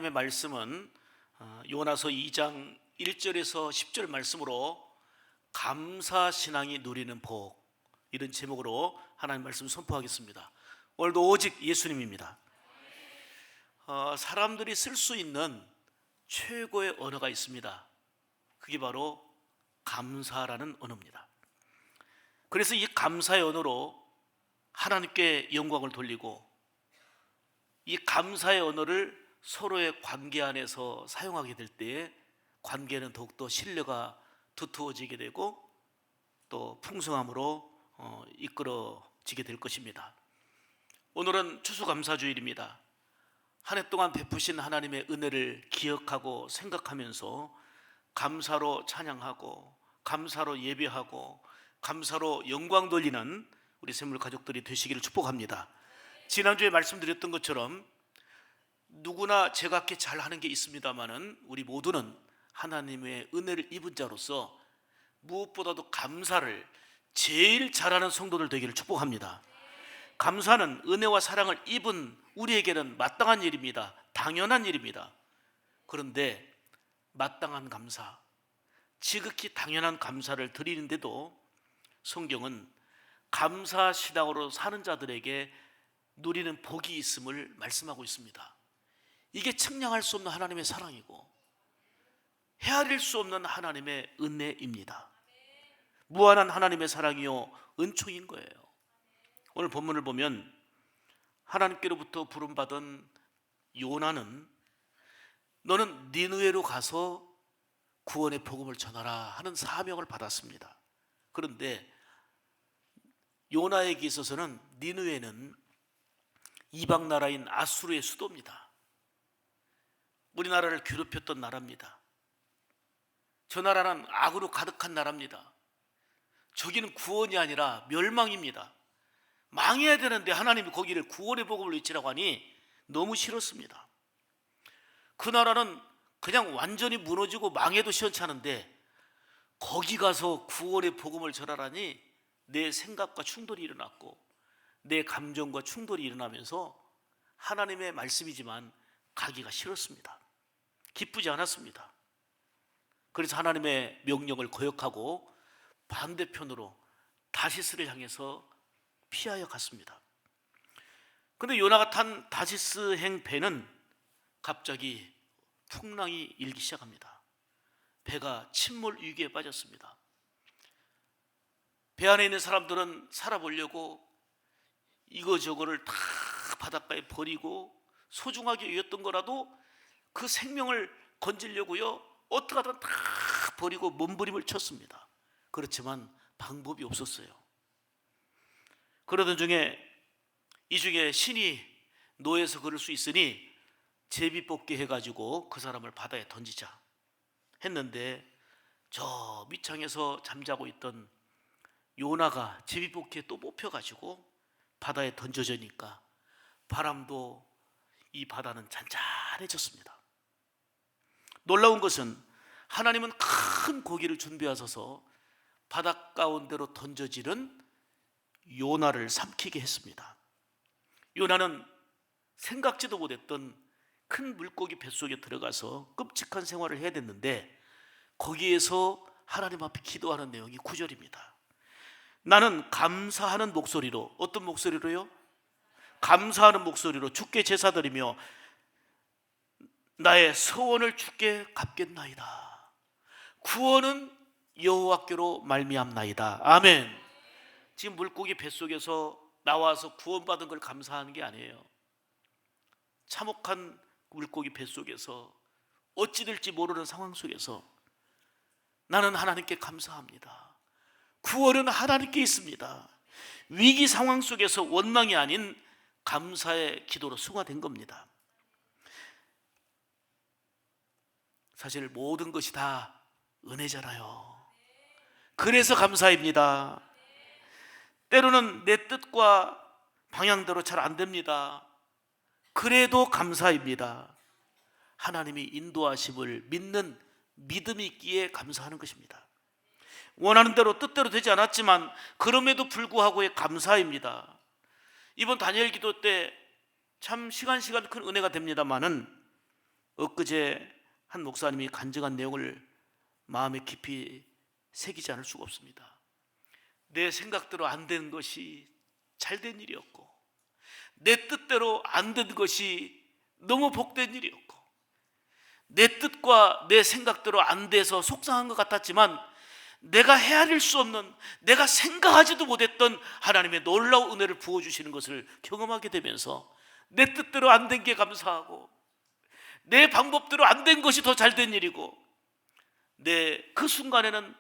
하나님의 말씀은 요나서 2장 1절에서 10절 말씀으로 감사 신앙이 누리는 복, 이런 제목으로 하나님 말씀 선포하겠습니다. 오늘도 오직 예수님입니다. 사람들이 쓸 수 있는 최고의 언어가 있습니다. 그게 바로 감사라는 언어입니다. 그래서 이 감사의 언어로 하나님께 영광을 돌리고, 이 감사의 언어를 서로의 관계 안에서 사용하게 될 때에 관계는 더욱더 신뢰가 두터워지게 되고 또 풍성함으로 이끌어지게 될 것입니다. 오늘은 추수감사주일입니다. 한 해 동안 베푸신 하나님의 은혜를 기억하고 생각하면서 감사로 찬양하고 감사로 예배하고 감사로 영광 돌리는 우리 샘물 가족들이 되시기를 축복합니다. 지난주에 말씀드렸던 것처럼 누구나 제각기 잘하는 게 있습니다마는 우리 모두는 하나님의 은혜를 입은 자로서 무엇보다도 감사를 제일 잘하는 성도들 되기를 축복합니다. 감사는 은혜와 사랑을 입은 우리에게는 마땅한 일입니다. 당연한 일입니다. 그런데 마땅한 감사, 지극히 당연한 감사를 드리는데도 성경은 감사 신앙으로 사는 자들에게 누리는 복이 있음을 말씀하고 있습니다. 이게 측량할 수 없는 하나님의 사랑이고 헤아릴 수 없는 하나님의 은혜입니다. 무한한 하나님의 사랑이요 은총인 거예요. 오늘 본문을 보면 하나님께로부터 부름받은 요나는 너는 니느웨로 가서 구원의 복음을 전하라 하는 사명을 받았습니다. 그런데 요나에게 있어서는 니느웨는 이방 나라인 아수르의 수도입니다. 우리나라를 괴롭혔던 나라입니다. 저 나라는 악으로 가득한 나라입니다. 저기는 구원이 아니라 멸망입니다. 망해야 되는데 하나님이 거기를 구원의 복음을 외치라고 하니 너무 싫었습니다. 그 나라는 그냥 완전히 무너지고 망해도 시원찮은데 거기 가서 구원의 복음을 전하라니 내 생각과 충돌이 일어났고 내 감정과 충돌이 일어나면서 하나님의 말씀이지만 가기가 싫었습니다. 기쁘지 않았습니다. 그래서 하나님의 명령을 거역하고 반대편으로 다시스를 향해서 피하여 갔습니다. 그런데 요나가 탄 다시스행 배는 갑자기 풍랑이 일기 시작합니다. 배가 침몰 위기에 빠졌습니다. 배 안에 있는 사람들은 살아보려고 이거저거를 다 바닷가에 버리고 소중하게 여겼던 거라도 그 생명을 건지려고요 어떻게 하든 다 버리고 몸부림을 쳤습니다. 그렇지만 방법이 없었어요. 그러던 중에 이 중에 신이 노해서 그럴 수 있으니 제비뽑기 해가지고 그 사람을 바다에 던지자 했는데 저 밑창에서 잠자고 있던 요나가 제비뽑기에 또 뽑혀가지고 바다에 던져지니까 바람도 이 바다는 잔잔해졌습니다. 놀라운 것은 하나님은 큰 고기를 준비하셔서 바닷 가운데로 던져지는 요나를 삼키게 했습니다. 요나는 생각지도 못했던 큰 물고기 뱃속에 들어가서 끔찍한 생활을 해야 됐는데 거기에서 하나님 앞에 기도하는 내용이 9절입니다. 나는 감사하는 목소리로, 어떤 목소리로요? 감사하는 목소리로 주께 제사드리며 나의 서원을 주께 갚겠나이다. 구원은 여호와께로 말미암나이다. 아멘. 지금 물고기 뱃속에서 나와서 구원받은 걸 감사하는 게 아니에요. 참혹한 물고기 뱃속에서 어찌 될지 모르는 상황 속에서 나는 하나님께 감사합니다. 구원은 하나님께 있습니다. 위기 상황 속에서 원망이 아닌 감사의 기도로 승화된 겁니다. 사실 모든 것이 다 은혜잖아요. 그래서 감사입니다. 때로는 내 뜻과 방향대로 잘 안 됩니다. 그래도 감사입니다. 하나님이 인도하심을 믿는 믿음이 있기에 감사하는 것입니다. 원하는 대로 뜻대로 되지 않았지만 그럼에도 불구하고의 감사입니다. 이번 다니엘 기도 때 참 시간 큰 은혜가 됩니다만은 엊그제 한 목사님이 간증한 내용을 마음에 깊이 새기지 않을 수가 없습니다. 내 생각대로 안 된 것이 잘된 일이었고, 내 뜻대로 안 된 것이 너무 복된 일이었고, 내 뜻과 내 생각대로 안 돼서 속상한 것 같았지만 내가 헤아릴 수 없는, 내가 생각하지도 못했던 하나님의 놀라운 은혜를 부어주시는 것을 경험하게 되면서 내 뜻대로 안 된 게 감사하고, 내 방법대로 안 된 것이 더 잘된 일이고, 그 순간에는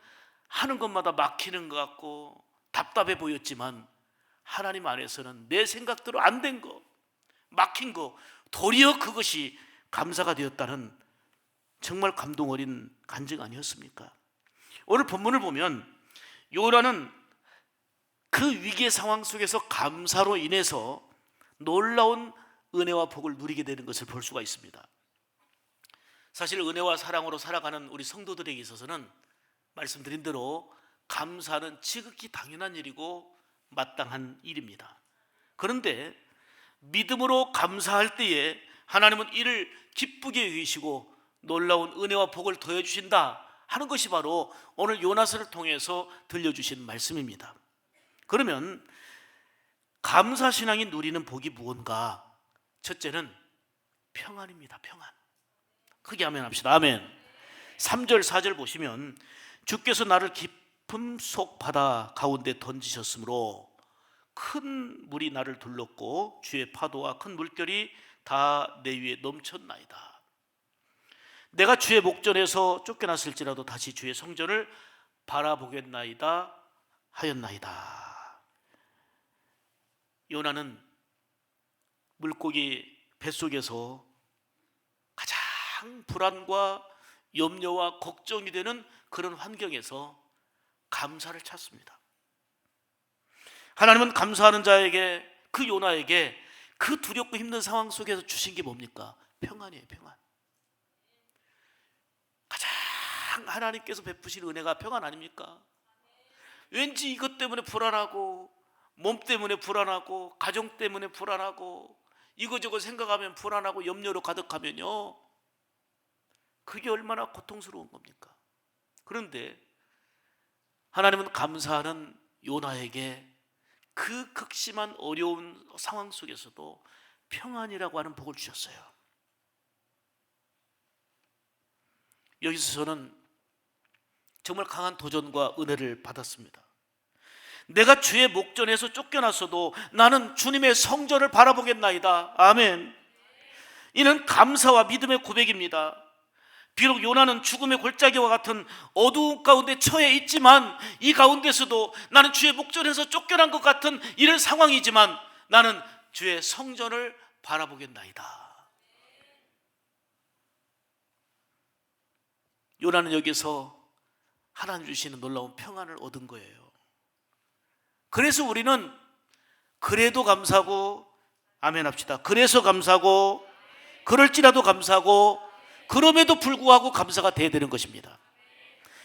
하는 것마다 막히는 것 같고 답답해 보였지만 하나님 안에서는 내 생각대로 안 된 거, 막힌 거, 도리어 그것이 감사가 되었다는 정말 감동 어린 간증 아니었습니까? 오늘 본문을 보면 요나는 그 위기의 상황 속에서 감사로 인해서 놀라운 은혜와 복을 누리게 되는 것을 볼 수가 있습니다. 사실 은혜와 사랑으로 살아가는 우리 성도들에게 있어서는 말씀드린 대로 감사는 지극히 당연한 일이고 마땅한 일입니다. 그런데 믿음으로 감사할 때에 하나님은 이를 기쁘게 여기시고 놀라운 은혜와 복을 더해 주신다 하는 것이 바로 오늘 요나서를 통해서 들려주신 말씀입니다. 그러면 감사신앙이 누리는 복이 무언가? 첫째는 평안입니다. 평안. 크게 아멘 합시다. 아멘. 3절 4절 보시면 주께서 나를 깊음 속 바다 가운데 던지셨으므로 큰 물이 나를 둘렀고 주의 파도와 큰 물결이 다 내 위에 넘쳤나이다. 내가 주의 목전에서 쫓겨났을지라도 다시 주의 성전을 바라보겠나이다 하였나이다. 요나는 물고기 뱃속에서 가장 불안과 염려와 걱정이 되는 그런 환경에서 감사를 찾습니다. 하나님은 감사하는 자에게, 그 요나에게 그 두렵고 힘든 상황 속에서 주신 게 뭡니까? 평안이에요. 평안. 가장 하나님께서 베푸신 은혜가 평안 아닙니까? 왠지 이것 때문에 불안하고, 몸 때문에 불안하고, 가정 때문에 불안하고, 이거저거 생각하면 불안하고 염려로 가득하면요, 그게 얼마나 고통스러운 겁니까? 그런데 하나님은 감사하는 요나에게 그 극심한 어려운 상황 속에서도 평안이라고 하는 복을 주셨어요. 여기서 저는 정말 강한 도전과 은혜를 받았습니다. 내가 주의 목전에서 쫓겨났어도 나는 주님의 성전을 바라보겠나이다. 아멘. 이는 감사와 믿음의 고백입니다. 비록 요나는 죽음의 골짜기와 같은 어두운 가운데 처해 있지만, 이 가운데서도 나는 주의 목전에서 쫓겨난 것 같은 이런 상황이지만 나는 주의 성전을 바라보겠나이다. 요나는 여기서 하나님 주시는 놀라운 평안을 얻은 거예요. 그래서 우리는 그래도 감사하고, 아멘 합시다. 그래서 감사하고, 그럴지라도 감사하고, 그럼에도 불구하고 감사가 돼야 되는 것입니다.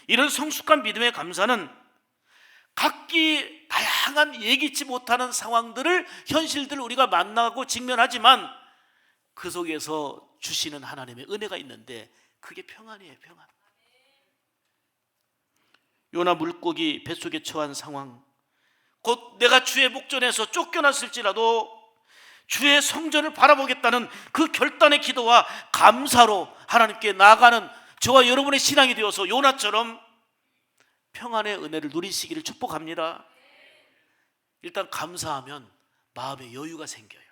이런 성숙한 믿음의 감사는 각기 다양한 예기치 못하는 상황들을, 현실들을 우리가 만나고 직면하지만 그 속에서 주시는 하나님의 은혜가 있는데 그게 평안이에요. 평안. 요나 물고기 뱃속에 처한 상황, 곧 내가 주의 목전에서 쫓겨났을지라도 주의 성전을 바라보겠다는 그 결단의 기도와 감사로 하나님께 나아가는 저와 여러분의 신앙이 되어서 요나처럼 평안의 은혜를 누리시기를 축복합니다. 일단 감사하면 마음에 여유가 생겨요.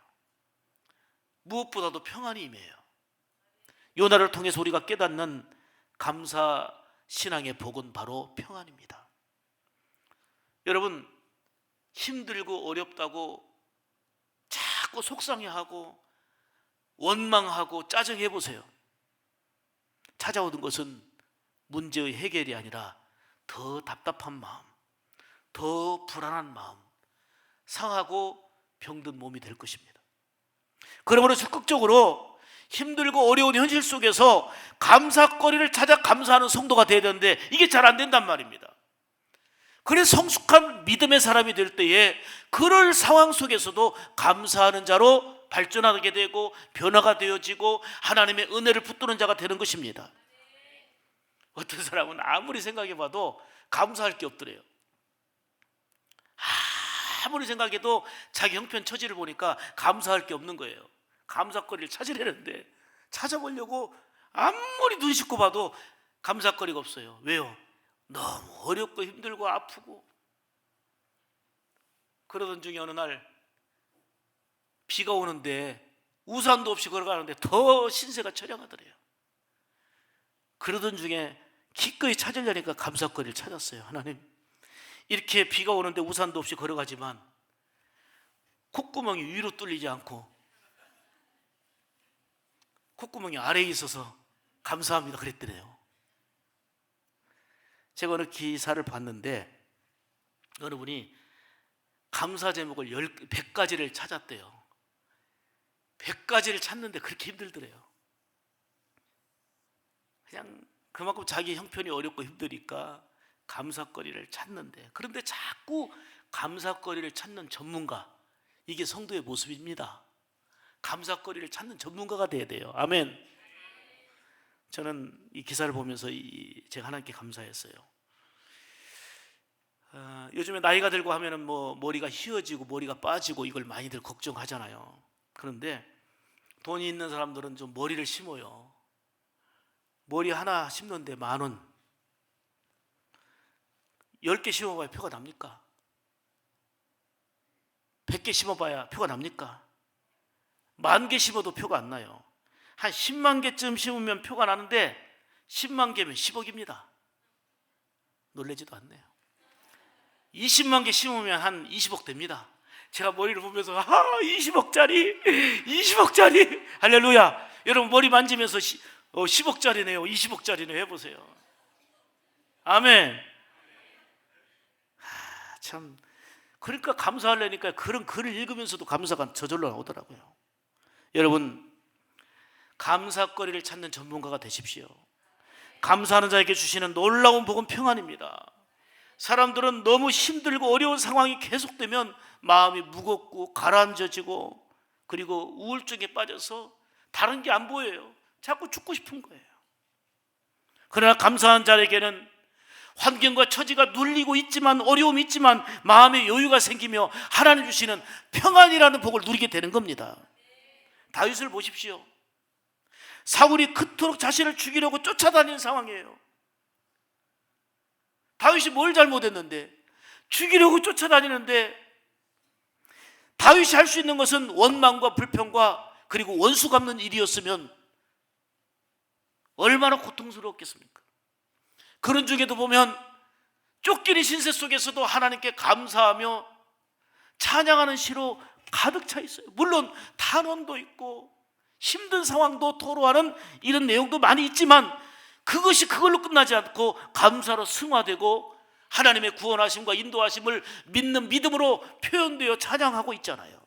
무엇보다도 평안이 임해요. 요나를 통해서 우리가 깨닫는 감사 신앙의 복은 바로 평안입니다. 여러분, 힘들고 어렵다고 자꾸 속상해하고 원망하고 짜증해 보세요. 찾아오는 것은 문제의 해결이 아니라 더 답답한 마음, 더 불안한 마음, 상하고 병든 몸이 될 것입니다. 그러므로 적극적으로 힘들고 어려운 현실 속에서 감사거리를 찾아 감사하는 성도가 되어야 되는데 이게 잘 안 된단 말입니다. 그래서 성숙한 믿음의 사람이 될 때에 그럴 상황 속에서도 감사하는 자로 발전하게 되고 변화가 되어지고 하나님의 은혜를 붙드는 자가 되는 것입니다. 어떤 사람은 아무리 생각해봐도 감사할 게 없더래요. 아무리 생각해도 자기 형편 처지를 보니까 감사할 게 없는 거예요. 감사거리를 찾으려는데 찾아보려고 아무리 눈 씻고 봐도 감사거리가 없어요. 왜요? 너무 어렵고 힘들고 아프고. 그러던 중에 어느 날 비가 오는데 우산도 없이 걸어가는데 더 신세가 처량하더래요. 그러던 중에 기꺼이 찾으려니까 감사거리를 찾았어요. 하나님, 이렇게 비가 오는데 우산도 없이 걸어가지만 콧구멍이 위로 뚫리지 않고 콧구멍이 아래에 있어서 감사합니다 그랬더래요. 제가 어느 기사를 봤는데 어느 분이 감사 제목을 100가지를 찾았대요. 100가지를 찾는데 그렇게 힘들더래요. 그냥 그만큼 자기 형편이 어렵고 힘드니까 감사거리를 찾는데, 그런데 자꾸 감사거리를 찾는 전문가, 이게 성도의 모습입니다. 감사거리를 찾는 전문가가 돼야 돼요. 아멘. 저는 이 기사를 보면서 제가 하나님께 감사했어요. 요즘에 나이가 들고 하면은 뭐 머리가 휘어지고 머리가 빠지고 이걸 많이들 걱정하잖아요. 그런데 돈이 있는 사람들은 좀 머리를 심어요. 머리 하나 심는데 10,000원. 10개 심어봐야 표가 납니까? 100개 심어봐야 표가 납니까? 10,000개 심어도 표가 안 나요. 한 10만 개쯤 심으면 표가 나는데 10만 개면 10억입니다. 놀라지도 않네요. 20만 개 심으면 한 20억 됩니다. 제가 머리를 보면서 20억짜리 20억짜리 할렐루야. 여러분 머리 만지면서 10억짜리네요 20억짜리네요 해보세요. 아멘. 참, 그러니까 감사하려니까 그런 글을 읽으면서도 감사가 저절로 나오더라고요. 여러분, 감사거리를 찾는 전문가가 되십시오. 감사하는 자에게 주시는 놀라운 복은 평안입니다. 사람들은 너무 힘들고 어려운 상황이 계속되면 마음이 무겁고 가라앉아지고 그리고 우울증에 빠져서 다른 게 안 보여요. 자꾸 죽고 싶은 거예요. 그러나 감사한 자에게는 환경과 처지가 눌리고 있지만 어려움이 있지만 마음의 여유가 생기며 하나님 주시는 평안이라는 복을 누리게 되는 겁니다. 다윗을 보십시오. 사울이 그토록 자신을 죽이려고 쫓아다니는 상황이에요. 다윗이 뭘 잘못했는데 죽이려고 쫓아다니는데 다윗이 할 수 있는 것은 원망과 불평과 그리고 원수 갚는 일이었으면 얼마나 고통스러웠겠습니까? 그런 중에도 보면 쫓기는 신세 속에서도 하나님께 감사하며 찬양하는 시로 가득 차 있어요. 물론 탄원도 있고 힘든 상황도 토로하는 이런 내용도 많이 있지만 그것이 그걸로 끝나지 않고 감사로 승화되고 하나님의 구원하심과 인도하심을 믿는 믿음으로 표현되어 찬양하고 있잖아요.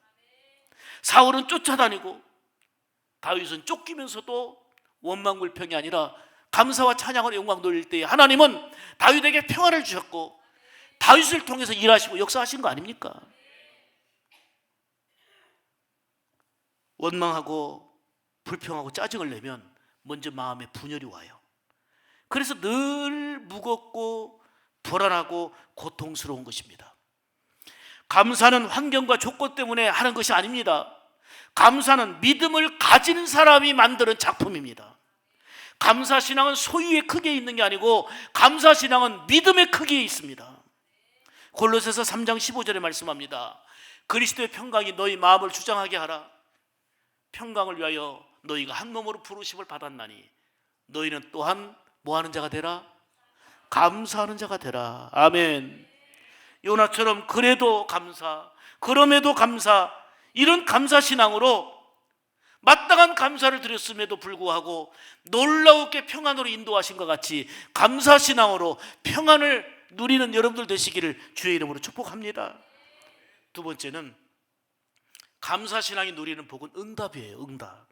사울은 쫓아다니고 다윗은 쫓기면서도 원망불평이 아니라 감사와 찬양으로 영광 돌릴 때에 하나님은 다윗에게 평안을 주셨고 다윗을 통해서 일하시고 역사하신 거 아닙니까? 원망하고 불평하고 짜증을 내면 먼저 마음에 분열이 와요. 그래서 늘 무겁고 불안하고 고통스러운 것입니다. 감사는 환경과 조건 때문에 하는 것이 아닙니다. 감사는 믿음을 가진 사람이 만드는 작품입니다. 감사신앙은 소유의 크기에 있는 게 아니고 감사신앙은 믿음의 크기에 있습니다. 골로새서 3장 15절에 말씀합니다. 그리스도의 평강이 너희 마음을 주장하게 하라. 평강을 위하여 너희가 한 몸으로 부르심을 받았나니 너희는 또한 뭐하는 자가 되라? 감사하는 자가 되라. 아멘. 요나처럼 그래도 감사, 그럼에도 감사, 이런 감사신앙으로 마땅한 감사를 드렸음에도 불구하고 놀라우게 평안으로 인도하신 것 같이 감사신앙으로 평안을 누리는 여러분들 되시기를 주의 이름으로 축복합니다. 두 번째는 감사신앙이 누리는 복은 응답이에요. 응답.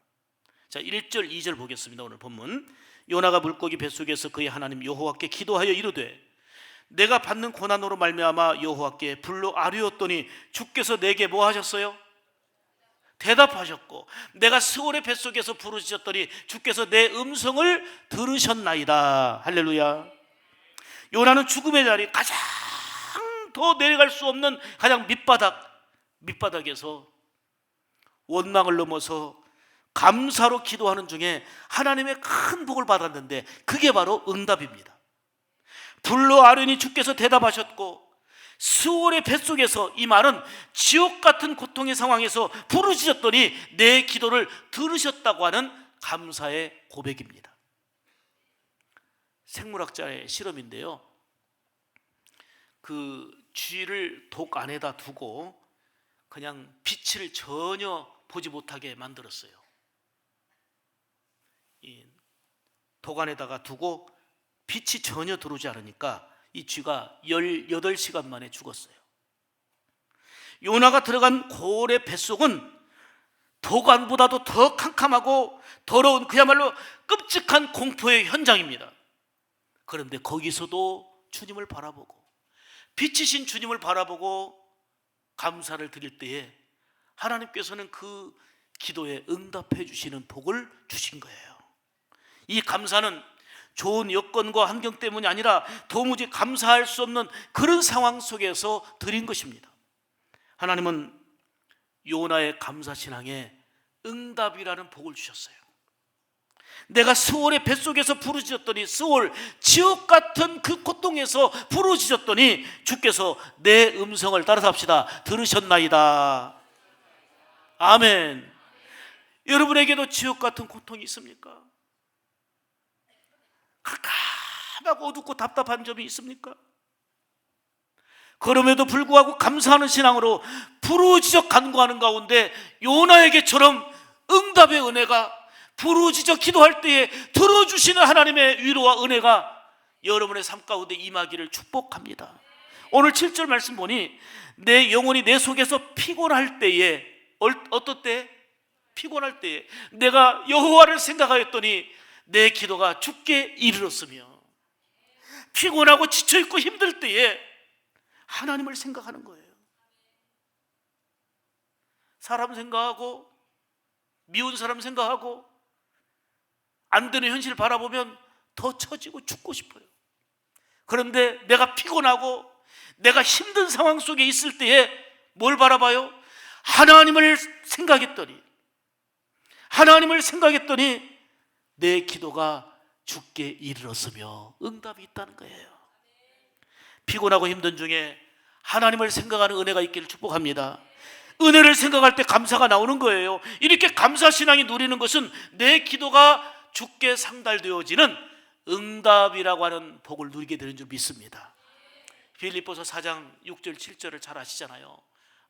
자, 1절 2절 보겠습니다. 오늘 본문. 요나가 물고기 뱃속에서 그의 하나님 여호와께 기도하여 이르되 내가 받는 고난으로 말미암아 여호와께 불로 아뢰었더니 주께서 내게 뭐 하셨어요? 대답하셨고 내가 스올의 뱃속에서 부르짖었더니 주께서 내 음성을 들으셨나이다. 할렐루야. 요나는 죽음의 자리, 가장 더 내려갈 수 없는 가장 밑바닥에서 원망을 넘어서 감사로 기도하는 중에 하나님의 큰 복을 받았는데 그게 바로 응답입니다. 불러 아뢰니 주께서 대답하셨고 스올의 뱃속에서, 이 말은 지옥 같은 고통의 상황에서 부르짖었더니 내 기도를 들으셨다고 하는 감사의 고백입니다. 생물학자의 실험인데요, 그 쥐를 독 안에다 두고 그냥 빛을 전혀 보지 못하게 만들었어요. 이 독 안에다가 두고 빛이 전혀 들어오지 않으니까 이 쥐가 18시간 만에 죽었어요. 요나가 들어간 고래 뱃속은 독안보다도 더 캄캄하고 더러운 그야말로 끔찍한 공포의 현장입니다. 그런데 거기서도 주님을 바라보고 빛이신 주님을 바라보고 감사를 드릴 때에 하나님께서는 그 기도에 응답해 주시는 복을 주신 거예요. 이 감사는 좋은 여건과 환경 때문이 아니라 도무지 감사할 수 없는 그런 상황 속에서 드린 것입니다. 하나님은 요나의 감사신앙에 응답이라는 복을 주셨어요. 내가 스올의 뱃속에서 부르짖었더니, 스올 지옥 같은 그 고통에서 부르짖었더니 주께서 내 음성을, 따라서 합시다, 들으셨나이다. 아멘. 여러분에게도 지옥 같은 고통이 있습니까? 캄캄하고 어둡고 답답한 점이 있습니까? 그럼에도 불구하고 감사하는 신앙으로 부르짖어 간구하는 가운데 요나에게처럼 응답의 은혜가, 부르짖어 기도할 때에 들어주시는 하나님의 위로와 은혜가 여러분의 삶 가운데 임하기를 축복합니다. 오늘 7절 말씀 보니 내 영혼이 내 속에서 피곤할 때에, 어떨 때? 피곤할 때에 내가 여호와를 생각하였더니 내 기도가 주께 이르렀으며, 피곤하고 지쳐있고 힘들 때에 하나님을 생각하는 거예요. 사람 생각하고 미운 사람 생각하고 안 되는 현실을 바라보면 더 처지고 죽고 싶어요. 그런데 내가 피곤하고 내가 힘든 상황 속에 있을 때에 뭘 바라봐요? 하나님을 생각했더니 내 기도가 주께 이르렀으며 응답이 있다는 거예요. 피곤하고 힘든 중에 하나님을 생각하는 은혜가 있기를 축복합니다. 은혜를 생각할 때 감사가 나오는 거예요. 이렇게 감사신앙이 누리는 것은 내 기도가 주께 상달되어지는 응답이라고 하는 복을 누리게 되는 줄 믿습니다. 빌립보서 4장 6절 7절을 잘 아시잖아요.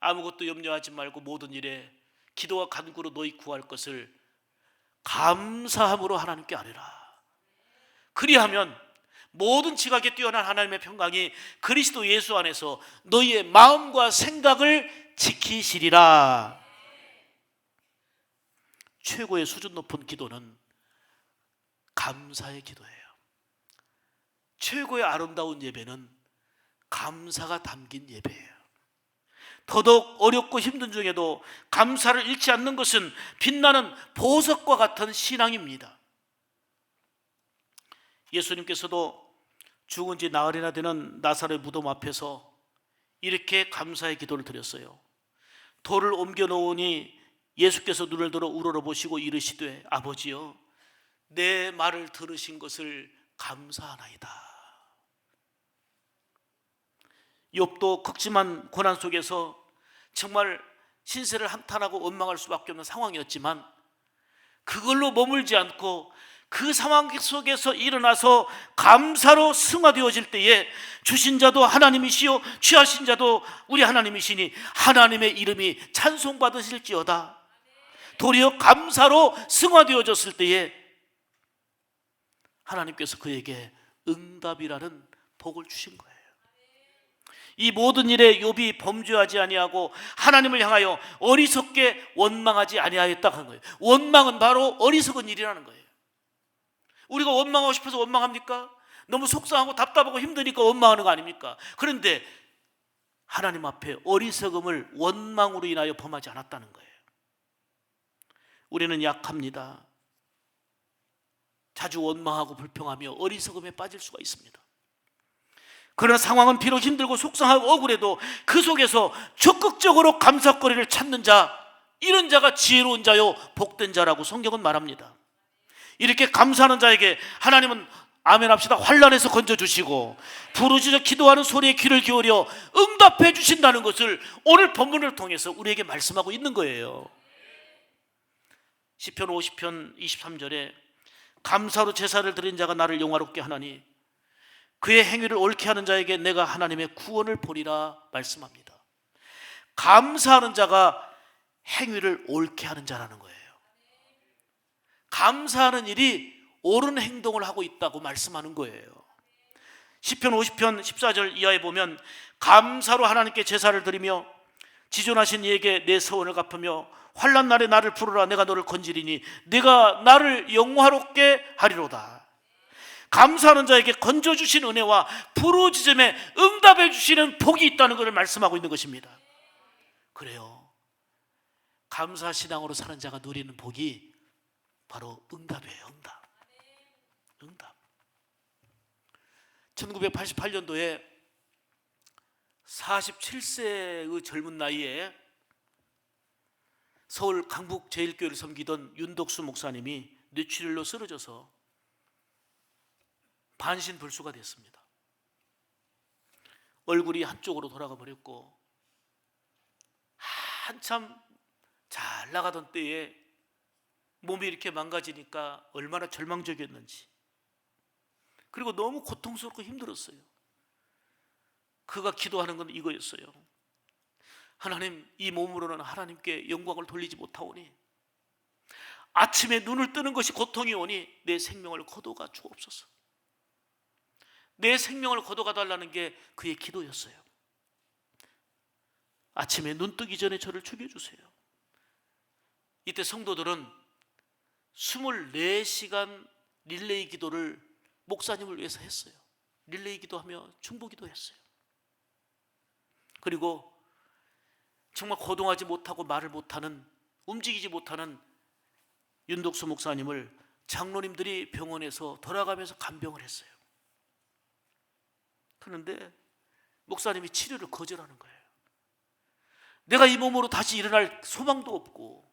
아무것도 염려하지 말고 모든 일에 기도와 간구로 너희 구할 것을 감사함으로 하나님께 아뢰라. 그리하면 모든 지각에 뛰어난 하나님의 평강이 그리스도 예수 안에서 너희의 마음과 생각을 지키시리라. 최고의 수준 높은 기도는 감사의 기도예요. 최고의 아름다운 예배는 감사가 담긴 예배예요. 더더욱 어렵고 힘든 중에도 감사를 잃지 않는 것은 빛나는 보석과 같은 신앙입니다. 예수님께서도 죽은 지 나흘이나 되는 나사로의 무덤 앞에서 이렇게 감사의 기도를 드렸어요. 돌을 옮겨 놓으니 예수께서 눈을 들어 우러러보시고 이르시되 아버지여 내 말을 들으신 것을 감사하나이다. 욥도 극심한 고난 속에서 정말 신세를 한탄하고 원망할 수밖에 없는 상황이었지만 그걸로 머물지 않고 그 상황 속에서 일어나서 감사로 승화되어질 때에 주신 자도 하나님이시요 취하신 자도 우리 하나님이시니 하나님의 이름이 찬송받으실지어다. 도리어 감사로 승화되어졌을 때에 하나님께서 그에게 응답이라는 복을 주신 거예요. 이 모든 일에 욥이 범죄하지 아니하고 하나님을 향하여 어리석게 원망하지 아니하였다 한 거예요. 원망은 바로 어리석은 일이라는 거예요. 우리가 원망하고 싶어서 원망합니까? 너무 속상하고 답답하고 힘드니까 원망하는 거 아닙니까? 그런데 하나님 앞에 어리석음을 원망으로 인하여 범하지 않았다는 거예요. 우리는 약합니다. 자주 원망하고 불평하며 어리석음에 빠질 수가 있습니다. 그러나 상황은 비록 힘들고 속상하고 억울해도 그 속에서 적극적으로 감사거리를 찾는 자, 이런 자가 지혜로운 자요 복된 자라고 성경은 말합니다. 이렇게 감사하는 자에게 하나님은 아멘 합시다, 환난에서 건져주시고 부르짖어 기도하는 소리에 귀를 기울여 응답해 주신다는 것을 오늘 본문을 통해서 우리에게 말씀하고 있는 거예요. 시편 50편 23절에 감사로 제사를 드린 자가 나를 영화롭게 하나니 그의 행위를 옳게 하는 자에게 내가 하나님의 구원을 보리라 말씀합니다. 감사하는 자가 행위를 옳게 하는 자라는 거예요. 감사하는 일이 옳은 행동을 하고 있다고 말씀하는 거예요. 시편 50편 14절 이하에 보면 감사로 하나님께 제사를 드리며 지존하신 이에게 내 서원을 갚으며 환난 날에 나를 부르라 내가 너를 건지리니 네가 나를 영화롭게 하리로다. 감사하는 자에게 건져주신 은혜와 부르짖음에 응답해 주시는 복이 있다는 것을 말씀하고 있는 것입니다. 그래요, 감사신앙으로 사는 자가 누리는 복이 바로 응답이에요. 응답. 1988년도에 47세의 젊은 나이에 서울 강북제일교회를 섬기던 윤덕수 목사님이 뇌출혈로 쓰러져서 반신불수가 됐습니다. 얼굴이 한쪽으로 돌아가 버렸고, 한참 잘 나가던 때에 몸이 이렇게 망가지니까 얼마나 절망적이었는지, 그리고 너무 고통스럽고 힘들었어요. 그가 기도하는 건 이거였어요. 하나님, 이 몸으로는 하나님께 영광을 돌리지 못하오니 아침에 눈을 뜨는 것이 고통이 오니 내 생명을 거둬가 주옵소서. 내 생명을 거둬가 달라는 게 그의 기도였어요. 아침에 눈 뜨기 전에 저를 죽여주세요. 이때 성도들은 24시간 릴레이 기도를 목사님을 위해서 했어요. 릴레이 기도하며 중보 기도했어요. 그리고 정말 거동하지 못하고 말을 못하는, 움직이지 못하는 윤덕수 목사님을 장로님들이 병원에서 돌아가면서 간병을 했어요. 그런데 목사님이 치료를 거절하는 거예요. 내가 이 몸으로 다시 일어날 소망도 없고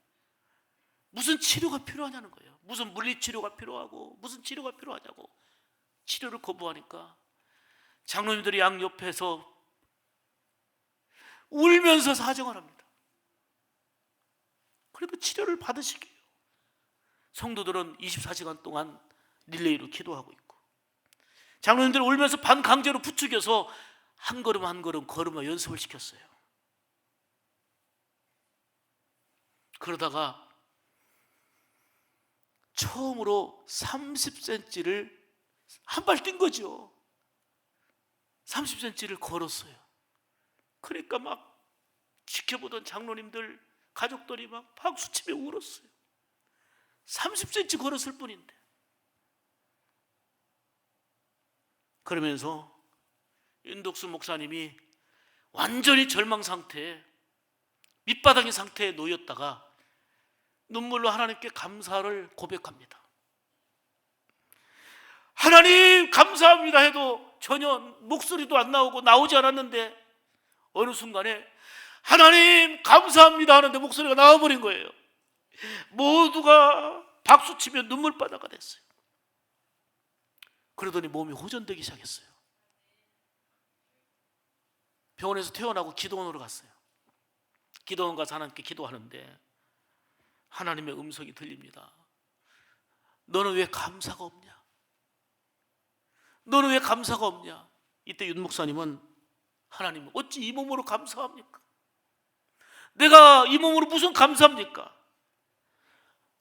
무슨 치료가 필요하냐는 거예요. 무슨 물리치료가 필요하고 무슨 치료가 필요하냐고 치료를 거부하니까 장로님들이 양옆에서 울면서 사정을 합니다. 그래도 치료를 받으시게요. 성도들은 24시간 동안 릴레이로 기도하고 있고, 장로님들은 울면서 반강제로 부추겨서 한 걸음 한 걸음 걸으며 연습을 시켰어요. 그러다가 처음으로 30cm를 한 발 뛴 거죠. 30cm를 걸었어요. 그러니까 막 지켜보던 장로님들, 가족들이 막 박수치며 울었어요. 30cm 걸었을 뿐인데. 그러면서 윤덕수 목사님이 완전히 절망 상태에, 밑바닥인 상태에 놓였다가 눈물로 하나님께 감사를 고백합니다. 하나님 감사합니다 해도 전혀 목소리도 안 나오고 나오지 않았는데 어느 순간에 하나님 감사합니다 하는데 목소리가 나와버린 거예요. 모두가 박수치며 눈물바다가 됐어요. 그러더니 몸이 호전되기 시작했어요. 병원에서 퇴원하고 기도원으로 갔어요. 기도원 가서 하나님께 기도하는데 하나님의 음성이 들립니다. 너는 왜 감사가 없냐? 너는 왜 감사가 없냐? 이때 윤 목사님은 하나님 어찌 이 몸으로 감사합니까? 내가 이 몸으로 무슨 감사합니까?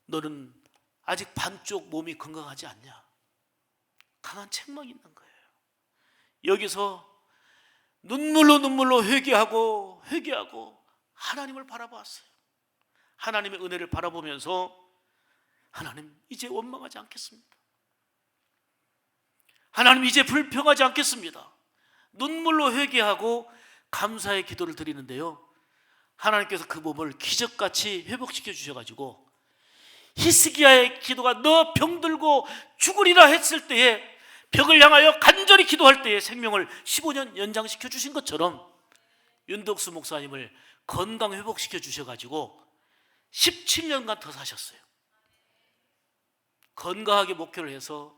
너는 아직 반쪽 몸이 건강하지 않냐? 강한 책망이 있는 거예요. 여기서 눈물로 회개하고 하나님을 바라보았어요. 하나님의 은혜를 바라보면서 하나님 이제 원망하지 않겠습니다. 하나님 이제 불평하지 않겠습니다. 눈물로 회개하고 감사의 기도를 드리는데요, 하나님께서 그 몸을 기적같이 회복시켜 주셔가지고 히스기야의 기도가 너 병들고 죽으리라 했을 때에 벽을 향하여 간절히 기도할 때에 생명을 15년 연장시켜 주신 것처럼 윤덕수 목사님을 건강 회복시켜 주셔가지고 17년간 더 사셨어요. 건강하게 목회를 해서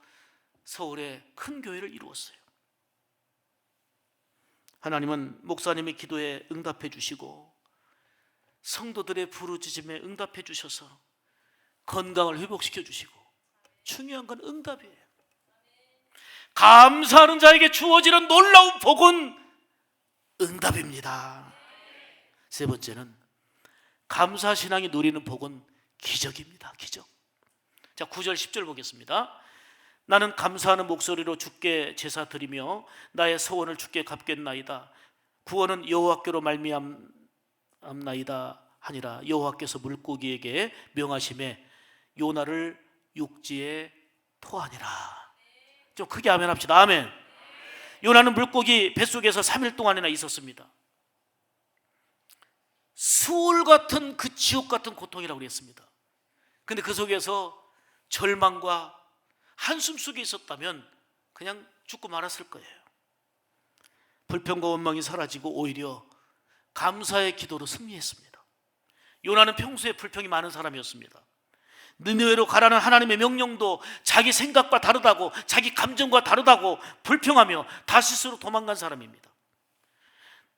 서울에 큰 교회를 이루었어요. 하나님은 목사님의 기도에 응답해 주시고 성도들의 부르짖음에 응답해 주셔서 건강을 회복시켜 주시고, 중요한 건 응답이에요. 감사하는 자에게 주어지는 놀라운 복은 응답입니다. 세 번째는 감사신앙이 누리는 복은 기적입니다. 기적. 자, 9절 10절 보겠습니다. 나는 감사하는 목소리로 주께 제사 드리며 나의 소원을 주께 갚겠나이다. 구원은 여호와께로 말미암나이다 하니라. 여호와께서 물고기에게 명하심에 요나를 육지에 토하니라. 좀 크게 아멘 합시다. 아멘. 요나는 물고기 뱃속에서 3일 동안이나 있었습니다. 수울 같은 그 지옥 같은 고통이라고 그랬습니다. 근데 그 속에서 절망과 한숨 속에 있었다면 그냥 죽고 말았을 거예요. 불평과 원망이 사라지고 오히려 감사의 기도로 승리했습니다. 요나는 평소에 불평이 많은 사람이었습니다. 니느웨로 가라는 하나님의 명령도 자기 생각과 다르다고, 자기 감정과 다르다고 불평하며 다시스로 도망간 사람입니다.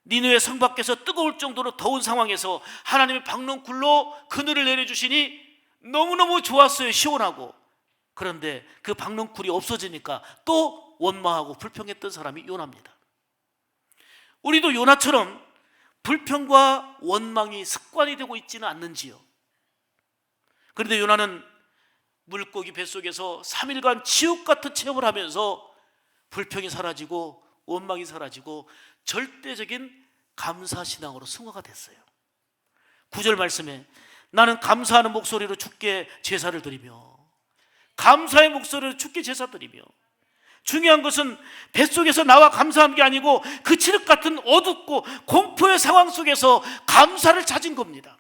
니느웨 성 밖에서 뜨거울 정도로 더운 상황에서 하나님의 박농굴로 그늘을 내려주시니 너무너무 좋았어요. 시원하고. 그런데 그 박농굴이 없어지니까 또 원망하고 불평했던 사람이 요나입니다. 우리도 요나처럼 불평과 원망이 습관이 되고 있지는 않는지요? 그런데 요나는 물고기 뱃속에서 3일간 지옥 같은 체험을 하면서 불평이 사라지고 원망이 사라지고 절대적인 감사신앙으로 승화가 됐어요. 9절 말씀에 나는 감사하는 목소리로 주께 제사를 드리며, 감사의 목소리로 주께 제사 드리며, 중요한 것은 뱃속에서 나와 감사한 게 아니고 그 칠흑 같은 어둡고 공포의 상황 속에서 감사를 찾은 겁니다.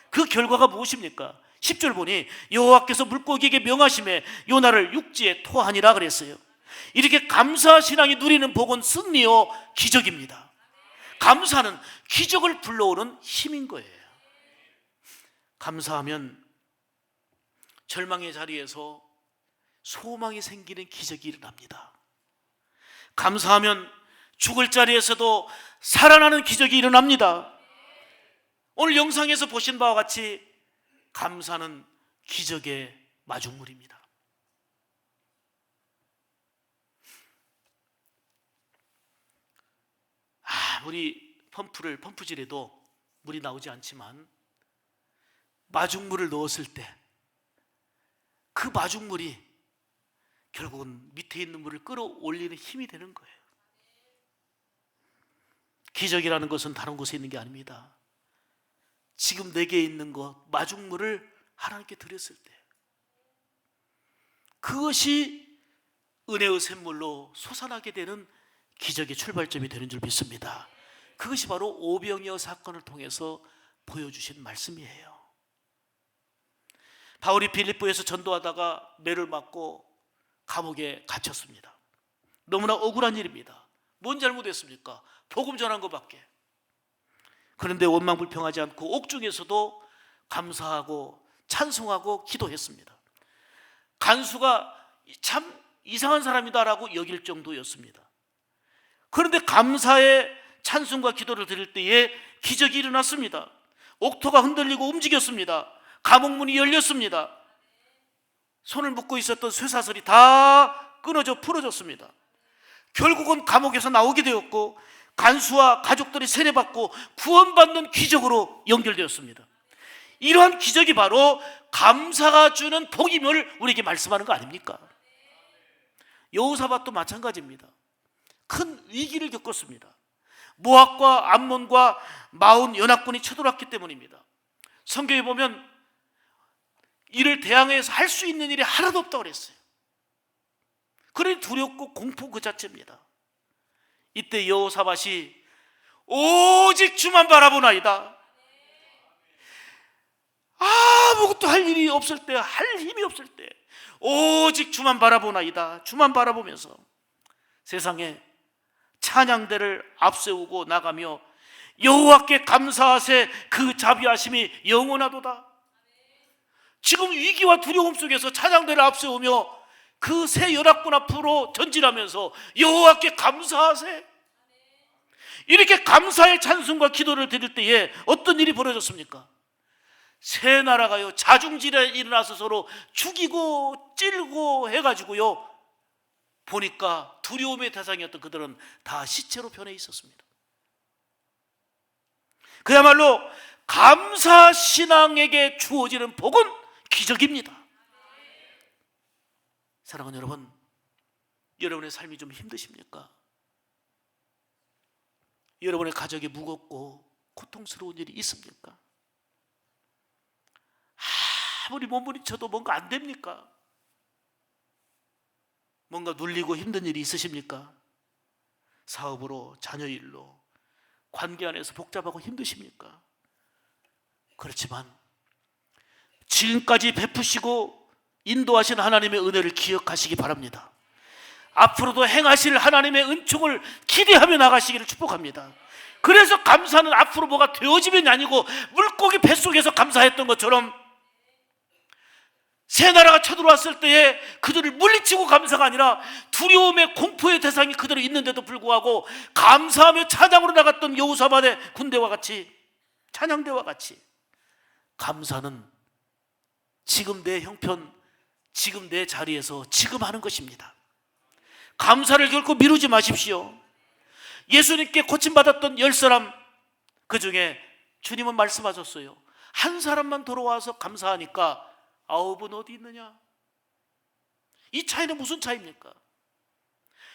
그 결과가 무엇입니까? 10절 보니 여호와께서 물고기에게 명하심에 요나를 육지에 토하니라 그랬어요. 이렇게 감사 신앙이 누리는 복은 승리요 기적입니다. 감사는 기적을 불러오는 힘인 거예요. 감사하면 절망의 자리에서 소망이 생기는 기적이 일어납니다. 감사하면 죽을 자리에서도 살아나는 기적이 일어납니다. 오늘 영상에서 보신 바와 같이 감사는 기적의 마중물입니다. 아무리 펌프질해도 물이 나오지 않지만 마중물을 넣었을 때 그 마중물이 결국은 밑에 있는 물을 끌어올리는 힘이 되는 거예요. 기적이라는 것은 다른 곳에 있는 게 아닙니다. 지금 내게 있는 것, 마중물을 하나님께 드렸을 때 그것이 은혜의 샘물로 솟아나게 되는 기적의 출발점이 되는 줄 믿습니다. 그것이 바로 오병이어 사건을 통해서 보여주신 말씀이에요. 바울이 빌립보에서 전도하다가 매를 맞고 감옥에 갇혔습니다. 너무나 억울한 일입니다. 뭔 잘못했습니까? 복음 전한 것밖에. 그런데 원망불평하지 않고 옥중에서도 감사하고 찬송하고 기도했습니다. 간수가 참 이상한 사람이다라고 여길 정도였습니다. 그런데 감사의 찬송과 기도를 드릴 때에 기적이 일어났습니다. 옥토가 흔들리고 움직였습니다. 감옥문이 열렸습니다. 손을 묶고 있었던 쇠사슬이 다 끊어져 풀어졌습니다. 결국은 감옥에서 나오게 되었고 간수와 가족들이 세례받고 구원받는 기적으로 연결되었습니다. 이러한 기적이 바로 감사가 주는 복임을 우리에게 말씀하는 거 아닙니까? 여호사밧도 마찬가지입니다. 큰 위기를 겪었습니다. 모압과 암몬과 마온 연합군이 쳐들어왔기 때문입니다. 성경에 보면 이를 대항해서 할 수 있는 일이 하나도 없다고 그랬어요. 그러니 두렵고 공포 그 자체입니다. 이때 여호사밧이 오직 주만 바라보나이다. 아무것도 할 일이 없을 때, 할 힘이 없을 때 오직 주만 바라보나이다. 주만 바라보면서 세상에 찬양대를 앞세우고 나가며 여호와께 감사하세, 그 자비하심이 영원하도다. 지금 위기와 두려움 속에서 찬양대를 앞세우며 그 새 연합군 앞으로 전진하면서 여호와께 감사하세, 이렇게 감사의 찬송과 기도를 드릴 때에 어떤 일이 벌어졌습니까? 새 나라가요 자중질에 일어나서 서로 죽이고 찔고 해가지고요, 보니까 두려움의 대상이었던 그들은 다 시체로 변해 있었습니다. 그야말로 감사신앙에게 주어지는 복은 기적입니다. 사랑하는 여러분, 여러분의 삶이 좀 힘드십니까? 여러분의 가족이 무겁고 고통스러운 일이 있습니까? 아무리 몸부림쳐도 뭔가 안 됩니까? 뭔가 눌리고 힘든 일이 있으십니까? 사업으로, 자녀 일로, 관계 안에서 복잡하고 힘드십니까? 그렇지만 지금까지 베푸시고 인도하신 하나님의 은혜를 기억하시기 바랍니다. 앞으로도 행하실 하나님의 은총을 기대하며 나가시기를 축복합니다. 그래서 감사는 앞으로 뭐가 되어지면이 아니고 물고기 뱃속에서 감사했던 것처럼 새 나라가 쳐들어왔을 때에 그들을 물리치고 감사가 아니라 두려움의 공포의 대상이 그대로 있는데도 불구하고 감사하며 찬양으로 나갔던 여호사밧의 군대와 같이, 찬양대와 같이 감사는 지금 내 형편, 지금 내 자리에서 지금 하는 것입니다. 감사를 결코 미루지 마십시오. 예수님께 고침받았던 10사람, 그 중에 주님은 말씀하셨어요. 한 사람만 돌아와서 감사하니까 9은 어디 있느냐? 이 차이는 무슨 차이입니까?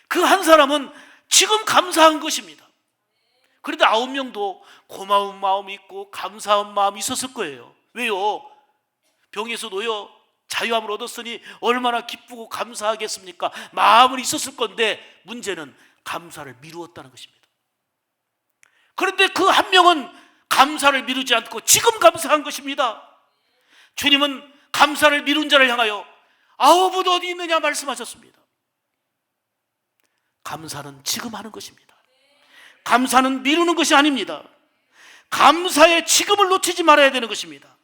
그 한 사람은 지금 감사한 것입니다. 그런데 9명도 고마운 마음이 있고 감사한 마음이 있었을 거예요. 왜요? 병에서도요 자유함을 얻었으니 얼마나 기쁘고 감사하겠습니까? 마음은 있었을 건데 문제는 감사를 미루었다는 것입니다. 그런데 그 한 명은 감사를 미루지 않고 지금 감사한 것입니다. 주님은 감사를 미룬 자를 향하여 9은 어디 있느냐 말씀하셨습니다. 감사는 지금 하는 것입니다. 감사는 미루는 것이 아닙니다. 감사의 지금을 놓치지 말아야 되는 것입니다.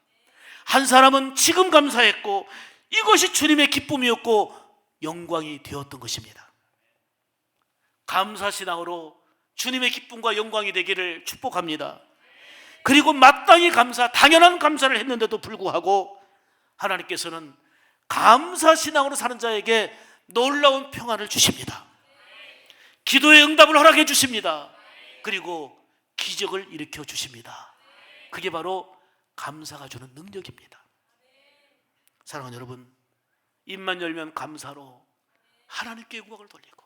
한 사람은 지금 감사했고 이것이 주님의 기쁨이었고 영광이 되었던 것입니다. 감사신앙으로 주님의 기쁨과 영광이 되기를 축복합니다. 그리고 마땅히 감사, 당연한 감사를 했는데도 불구하고 하나님께서는 감사신앙으로 사는 자에게 놀라운 평안을 주십니다. 기도의 응답을 허락해 주십니다. 그리고 기적을 일으켜 주십니다. 그게 바로 감사가 주는 능력입니다. 사랑하는 여러분, 입만 열면 감사로 하나님께 영광을 돌리고,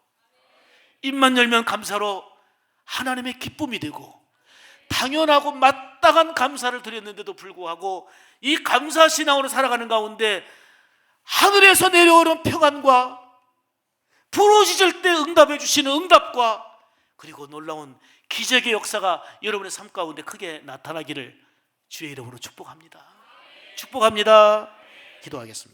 입만 열면 감사로 하나님의 기쁨이 되고, 당연하고 마땅한 감사를 드렸는데도 불구하고 이 감사신앙으로 살아가는 가운데 하늘에서 내려오는 평안과 부르짖을 때 응답해 주시는 응답과 그리고 놀라운 기적의 역사가 여러분의 삶 가운데 크게 나타나기를 주의 이름으로 축복합니다. 축복합니다. 기도하겠습니다.